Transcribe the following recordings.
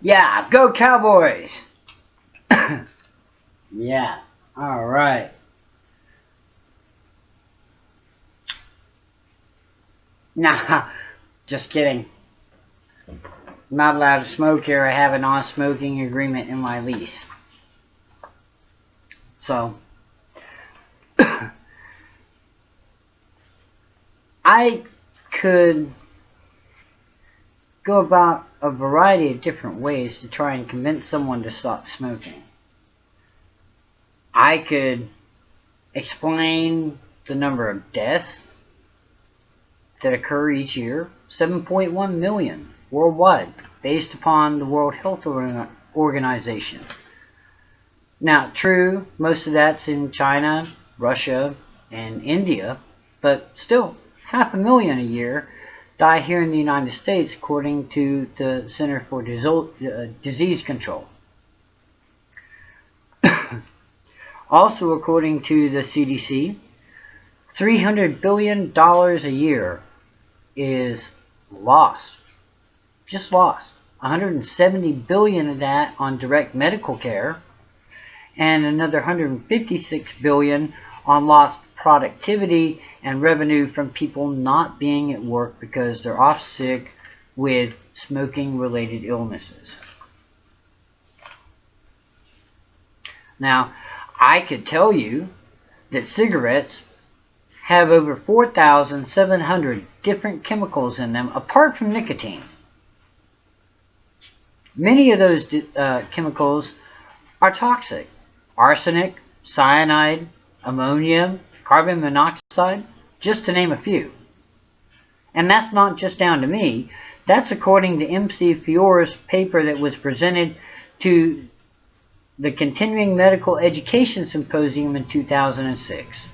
Yeah, go Cowboys! Yeah, alright. Nah, just kidding. I'm not allowed to smoke here. I have a non-smoking agreement in my lease. So, I could go about a variety of different ways to try and convince someone to stop smoking. I could explain the number of deaths that occur each year, 7.1 million worldwide, based upon the World Health Organization. Now, true, most of that's in China, Russia, and India, but still, 500,000 a year die here in the United States, according to the Center for Disease Control. Also, according to the CDC, $300 billion a year is lost. Just lost. $170 billion of that on direct medical care, and another $156 billion on lost productivity and revenue from people not being at work because they're off sick with smoking-related illnesses. Now, I could tell you that cigarettes have over 4,700 different chemicals in them apart from nicotine. Many of those chemicals are toxic. Arsenic, cyanide, ammonia, carbon monoxide, just to name a few. And that's not just down to me. That's according to MC Fiore's paper that was presented to the Continuing Medical Education Symposium in 2006.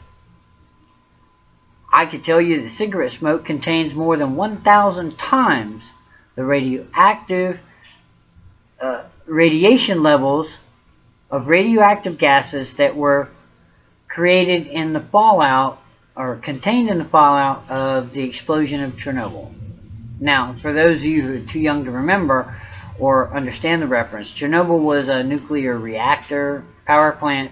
I could tell you that cigarette smoke contains more than 1,000 times the radioactive radiation levels of radioactive gases that were created in the fallout or contained in the fallout of the explosion of Chernobyl. Now, for those of you who are too young to remember or understand the reference, Chernobyl was a nuclear reactor power plant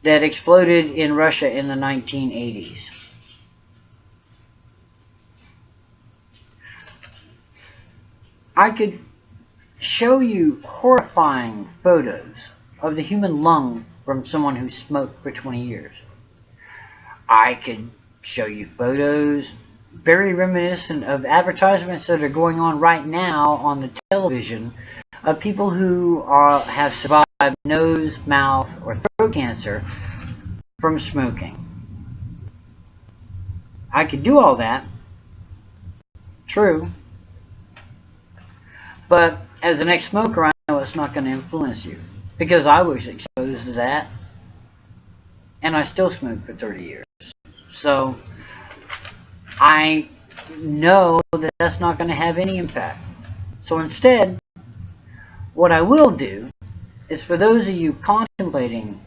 that exploded in Russia in the 1980s. I could show you horrifying photos of the human lung from someone who smoked for 20 years. I could show you photos very reminiscent of advertisements that are going on right now on the television of people who have survived nose, mouth, or throat cancer from smoking. I could do all that. True. But as an ex-smoker, I know it's not going to influence you, because I was exposed to that, and I still smoked for 30 years. So I know that that's not going to have any impact. So instead, what I will do is, for those of you contemplating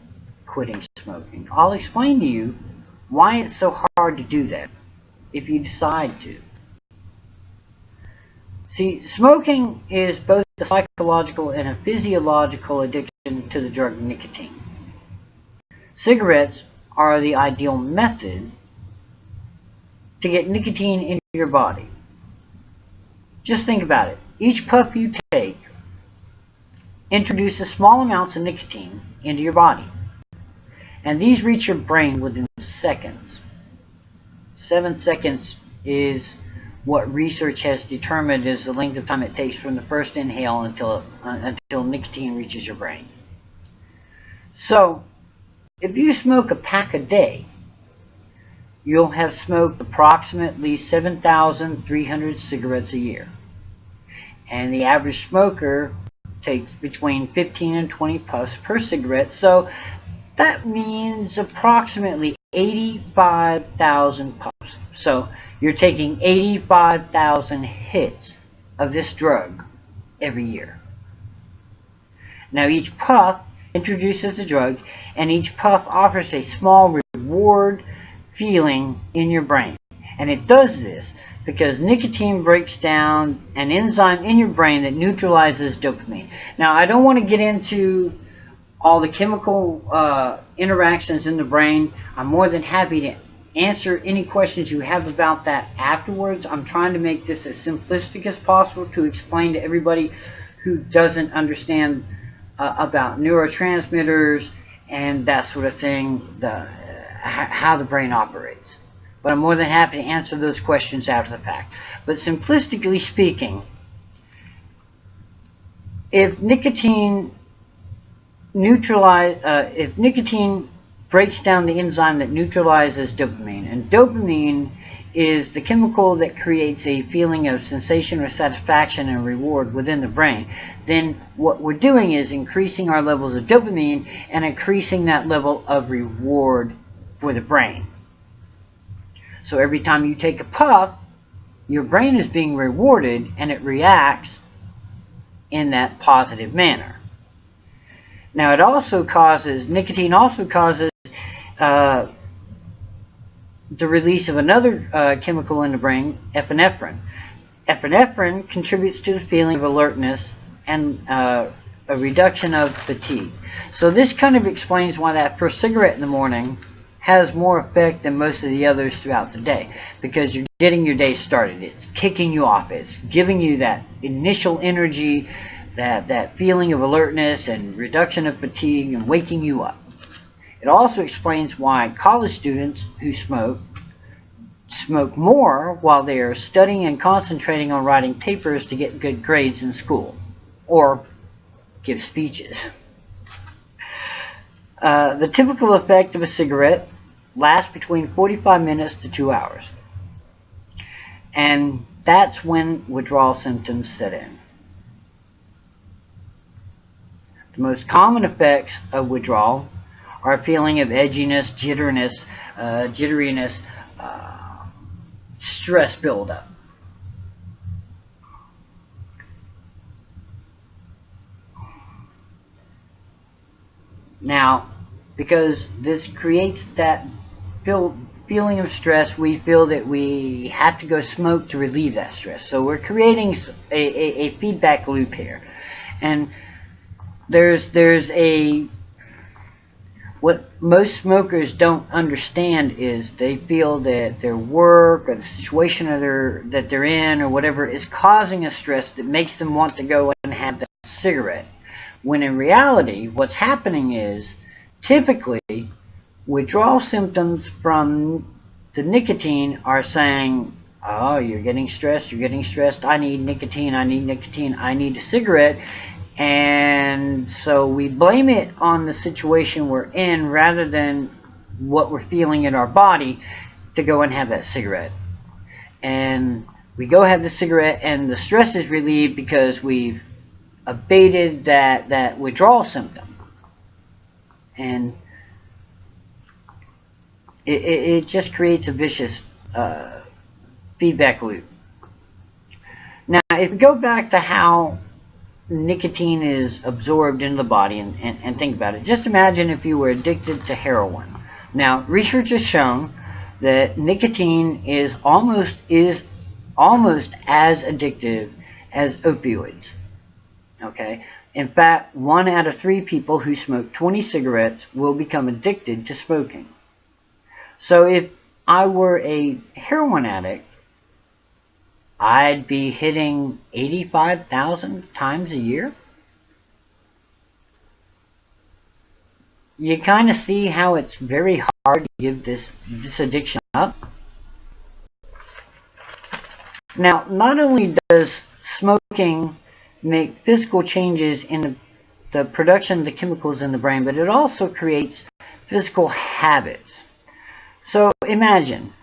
quitting smoking, I'll explain to you why it's so hard to do that if you decide to. See, smoking is both a psychological and a physiological addiction to the drug nicotine. Cigarettes are the ideal method to get nicotine into your body. Just think about it. Each puff you take introduces small amounts of nicotine into your body, and these reach your brain within seconds. 7 seconds is what research has determined is the length of time it takes from the first inhale until nicotine reaches your brain. So, if you smoke a pack a day, you'll have smoked approximately 7,300 cigarettes a year. And the average smoker takes between 15 and 20 puffs per cigarette, so that means approximately 85,000 puffs. So you're taking 85,000 hits of this drug every year. Now each puff introduces the drug, and each puff offers a small reward feeling in your brain. And it does this because nicotine breaks down an enzyme in your brain that neutralizes dopamine. Now, I don't want to get into all the chemical interactions in the brain. I'm more than happy to answer any questions you have about that afterwards. I'm trying to make this as simplistic as possible to explain to everybody who doesn't understand about neurotransmitters and that sort of thing, how the brain operates. But I'm more than happy to answer those questions after the fact. But simplistically speaking, if nicotine breaks down the enzyme that neutralizes dopamine, and dopamine is the chemical that creates a feeling of sensation or satisfaction and reward within the brain, then what we're doing is increasing our levels of dopamine and increasing that level of reward for the brain. So every time you take a puff, your brain is being rewarded and it reacts in that positive manner. Now, nicotine also causes the release of another chemical in the brain, epinephrine. Epinephrine contributes to the feeling of alertness and a reduction of fatigue. So this kind of explains why that first cigarette in the morning has more effect than most of the others throughout the day, because you're getting your day started. It's kicking you off. It's giving you that initial energy, that feeling of alertness and reduction of fatigue and waking you up. It also explains why college students who smoke more while they are studying and concentrating on writing papers to get good grades in school or give speeches. The typical effect of a cigarette lasts between 45 minutes to 2 hours. And that's when withdrawal symptoms set in. The most common effects of withdrawal are a feeling of edginess, jitteriness, stress buildup. Now, because this creates that feeling of stress, we feel that we have to go smoke to relieve that stress. So we're creating a feedback loop here. And there's what most smokers don't understand is they feel that their work or the situation that they're in or whatever is causing a stress that makes them want to go and have that cigarette. When in reality, what's happening is typically withdrawal symptoms from the nicotine are saying, oh, you're getting stressed, I need nicotine, I need a cigarette. And so we blame it on the situation we're in rather than what we're feeling in our body to go and have that cigarette. And we go have the cigarette and the stress is relieved because we've abated that withdrawal symptom. And it just creates a vicious feedback loop. Now, if we go back to how nicotine is absorbed into the body and think about it. Just imagine if you were addicted to heroin. Now, research has shown that nicotine is almost as addictive as opioids. Okay? In fact, 1 out of 3 people who smoke 20 cigarettes will become addicted to smoking. So if I were a heroin addict, I'd be hitting 85,000 times a year. You kind of see how it's very hard to give this addiction up. Now, not only does smoking make physical changes in the production of the chemicals in the brain, but it also creates physical habits. So imagine,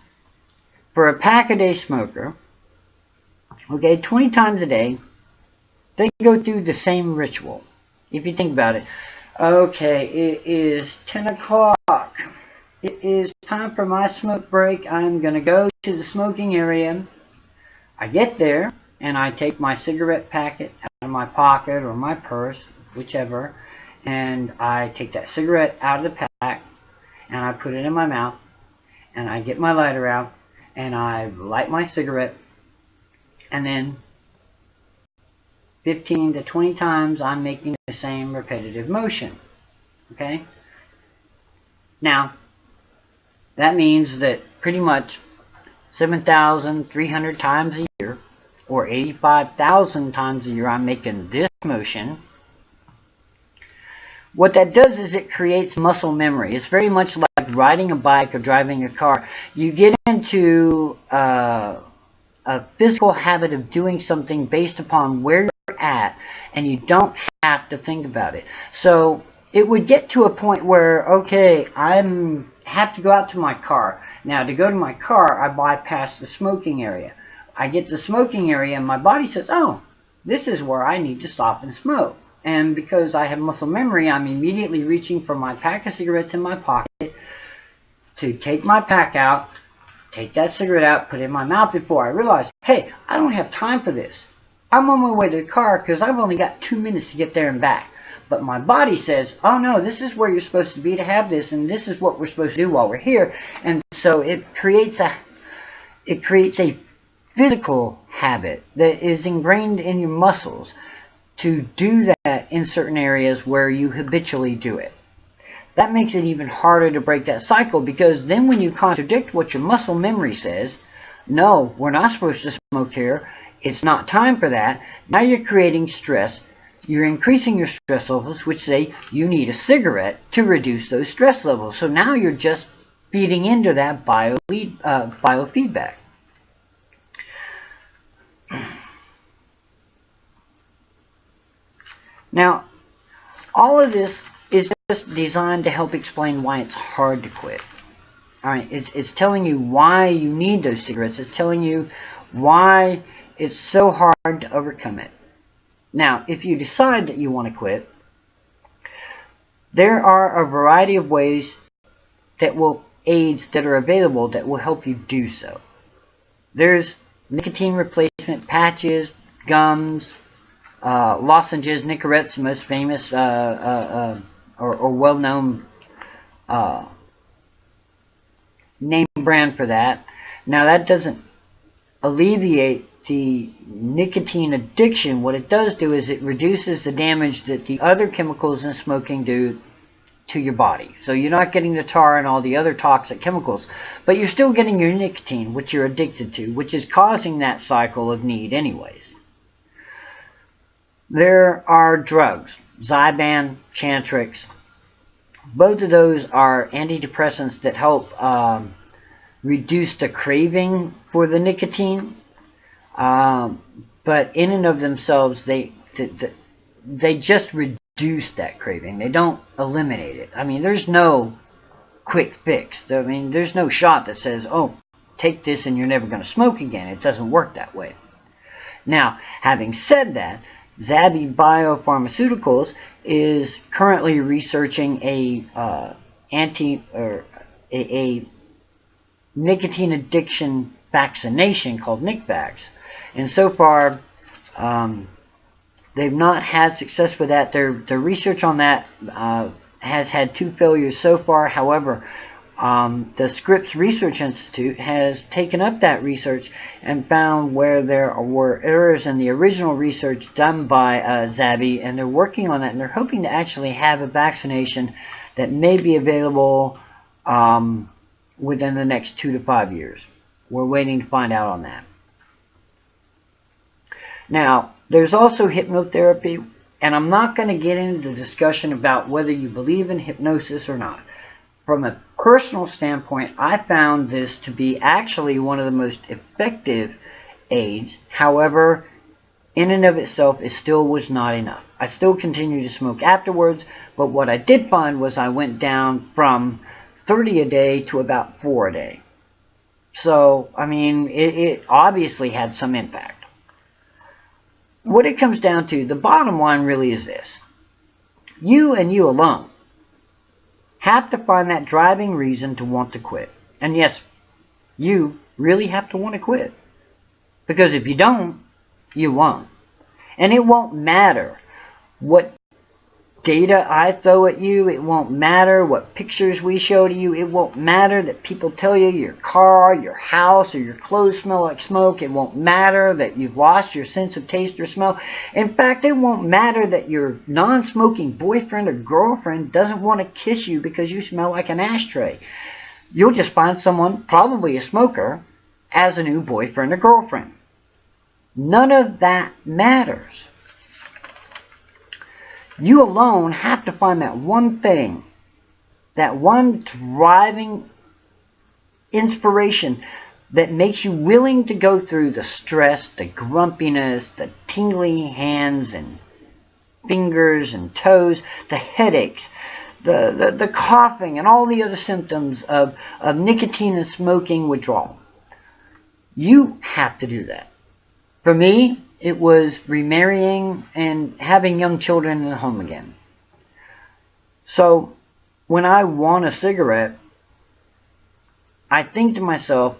for a pack-a-day smoker, okay, 20 times a day, they go through the same ritual. If you think about it, okay, it is 10 o'clock. It is time for my smoke break. I'm going to go to the smoking area. I get there, and I take my cigarette packet out of my pocket or my purse, whichever, and I take that cigarette out of the pack, and I put it in my mouth, and I get my lighter out, and I light my cigarette, and then 15 to 20 times I'm making the same repetitive motion. Okay? Now, that means that pretty much 7,300 times a year, or 85,000 times a year, I'm making this motion. What that does is it creates muscle memory. It's very much like riding a bike or driving a car. You get into a physical habit of doing something based upon where you're at, and you don't have to think about it. So it would get to a point where, okay, I have to go out to my car. Now, to go to my car, I bypass the smoking area. I get to the smoking area, and my body says, oh, this is where I need to stop and smoke. And because I have muscle memory, I'm immediately reaching for my pack of cigarettes in my pocket to take my pack out, take that cigarette out, put it in my mouth before I realize, hey, I don't have time for this. I'm on my way to the car because I've only got 2 minutes to get there and back. But my body says, oh no, this is where you're supposed to be to have this, and this is what we're supposed to do while we're here. And so it creates a physical habit that is ingrained in your muscles to do that in certain areas where you habitually do it. That makes it even harder to break that cycle, because then when you contradict what your muscle memory says, no, we're not supposed to smoke here, it's not time for that, now you're creating stress. You're increasing your stress levels, which say you need a cigarette to reduce those stress levels. So now you're just feeding into that biofeedback. Now, all of this is just designed to help explain why it's hard to quit. All right, it's telling you why you need those cigarettes. It's telling you why it's so hard to overcome it. Now, if you decide that you want to quit, there are a variety of ways aids that are available that will help you do so. There's nicotine replacement patches, gums, lozenges. Nicorette's the most famous or well-known name brand for that. Now, that doesn't alleviate the nicotine addiction. What it does do is it reduces the damage that the other chemicals in smoking do to your body. So you're not getting the tar and all the other toxic chemicals, but you're still getting your nicotine, which you're addicted to, which is causing that cycle of need anyways. There are drugs, Zyban, Chantix. Both of those are antidepressants that help reduce the craving for the nicotine. But in and of themselves, they just reduce that craving. They don't eliminate it. I mean, there's no quick fix. I mean, there's no shot that says, oh, take this and you're never going to smoke again. It doesn't work that way. Now, having said that, Zabi Biopharmaceuticals is currently researching a nicotine addiction vaccination called NicVax. And so far, they've not had success with that. Their research on that has had 2 failures so far. However, the Scripps Research Institute has taken up that research and found where there were errors in the original research done by Zabi, and they're working on that, and they're hoping to actually have a vaccination that may be available within the next 2 to 5 years. We're waiting to find out on that. Now, there's also hypnotherapy, and I'm not going to get into the discussion about whether you believe in hypnosis or not. From a personal standpoint, I found this to be actually one of the most effective aids. However, in and of itself, it still was not enough. I still continued to smoke afterwards, but what I did find was I went down from 30 a day to about 4 a day. So, I mean, it obviously had some impact. What it comes down to, the bottom line really is this. You and you alone have to find that driving reason to want to quit. And yes, you really have to want to quit. Because if you don't, you won't. And it won't matter what data I throw at you. It won't matter what pictures we show to you. It won't matter that people tell you your car, your house, or your clothes smell like smoke. It won't matter that you've lost your sense of taste or smell. In fact, it won't matter that your non-smoking boyfriend or girlfriend doesn't want to kiss you because you smell like an ashtray. You'll just find someone, probably a smoker, as a new boyfriend or girlfriend. None of that matters. You alone have to find that one thing, that one driving inspiration that makes you willing to go through the stress, the grumpiness, the tingling hands and fingers and toes, the headaches, the coughing, and all the other symptoms of nicotine and smoking withdrawal. You have to do that. For me, it was remarrying and having young children in the home again. So when I want a cigarette, I think to myself,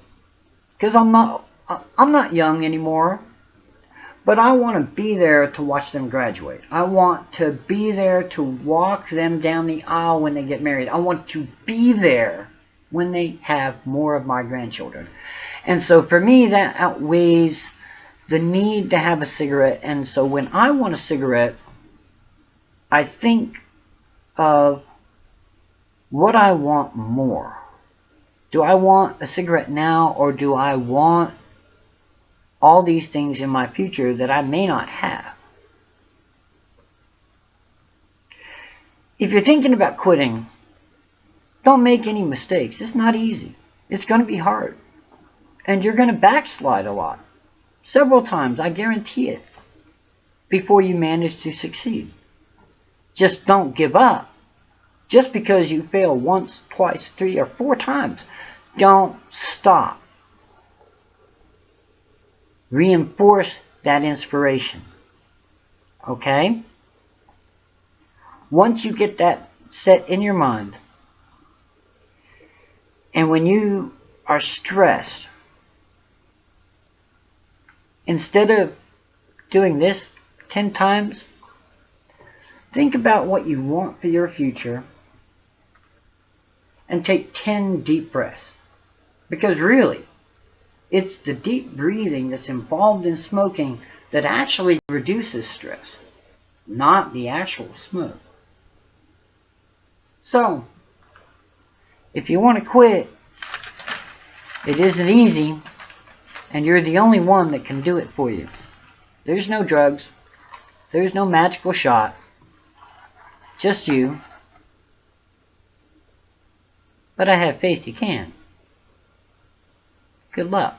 because I'm not young anymore, but I want to be there to watch them graduate. I want to be there to walk them down the aisle when they get married. I want to be there when they have more of my grandchildren. And so for me, that outweighs the need to have a cigarette. And so when I want a cigarette, I think of what I want more. Do I want a cigarette now, or do I want all these things in my future that I may not have? If you're thinking about quitting, don't make any mistakes. It's not easy. It's going to be hard. And you're going to backslide a lot. Several times, I guarantee it, before you manage to succeed. Just don't give up. Just because you fail once, twice, 3, or 4 times, don't stop. Reinforce that inspiration. Okay? Once you get that set in your mind, and when you are stressed, instead of doing this 10 times, think about what you want for your future and take 10 deep breaths. Because really, it's the deep breathing that's involved in smoking that actually reduces stress, not the actual smoke. So, if you want to quit, it isn't easy, and you're the only one that can do it for you. There's no drugs. There's no magical shot. Just you. But I have faith you can. Good luck.